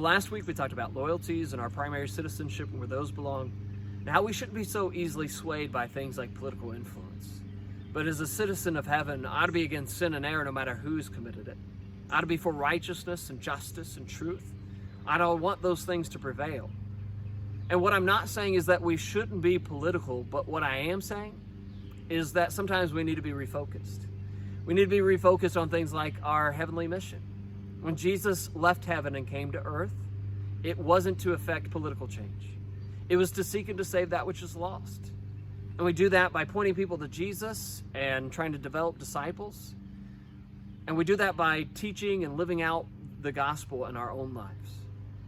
last week we talked about loyalties and our primary citizenship and where those belong, and how we shouldn't be so easily swayed by things like political influence. But as a citizen of heaven, I ought to be against sin and error no matter who's committed it. I ought to be for righteousness and justice and truth. I don't want those things to prevail. And what I'm not saying is that we shouldn't be political, but what I am saying is that sometimes we need to be refocused. We need to be refocused on things like our heavenly mission. When Jesus left heaven and came to earth, it wasn't to effect political change. It was to seek and to save that which is lost. And we do that by pointing people to Jesus and trying to develop disciples. And we do that by teaching and living out the gospel in our own lives.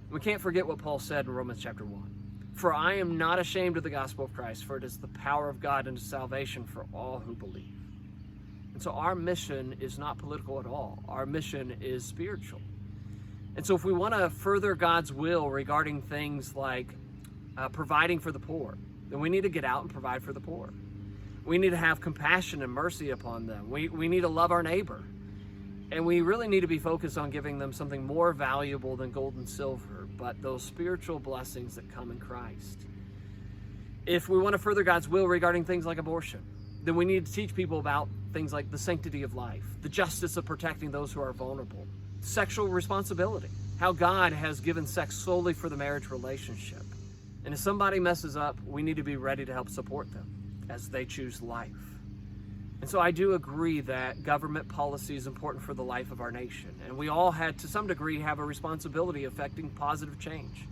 We can't forget what Paul said in Romans chapter 1. For I am not ashamed of the gospel of Christ, for it is the power of God unto salvation for all who believe. And so our mission is not political at all. Our mission is spiritual. And so if we want to further God's will regarding things like providing for the poor, then we need to get out and provide for the poor. We need to have compassion and mercy upon them. We need to love our neighbor. And we really need to be focused on giving them something more valuable than gold and silver, but those spiritual blessings that come in Christ. If we want to further God's will regarding things like abortion, then we need to teach people about things like the sanctity of life, the justice of protecting those who are vulnerable, sexual responsibility, how God has given sex solely for the marriage relationship. And if somebody messes up, we need to be ready to help support them as they choose life. And so I do agree that government policy is important for the life of our nation. And we all had, to some degree, have a responsibility affecting positive change.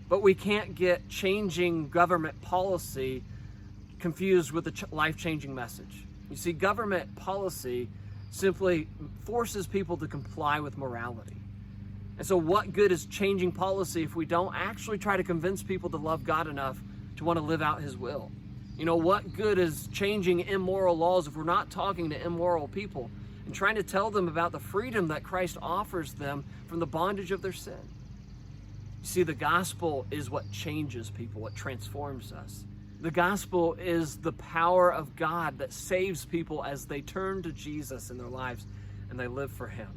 But we can't get changing government policy confused with the life-changing message. You see, government policy simply forces people to comply with morality. And so what good is changing policy if we don't actually try to convince people to love God enough to want to live out his will? You know, what good is changing immoral laws if we're not talking to immoral people and trying to tell them about the freedom that Christ offers them from the bondage of their sin? You see, the gospel is what changes people, what transforms us. The gospel is the power of God that saves people as they turn to Jesus in their lives and they live for him.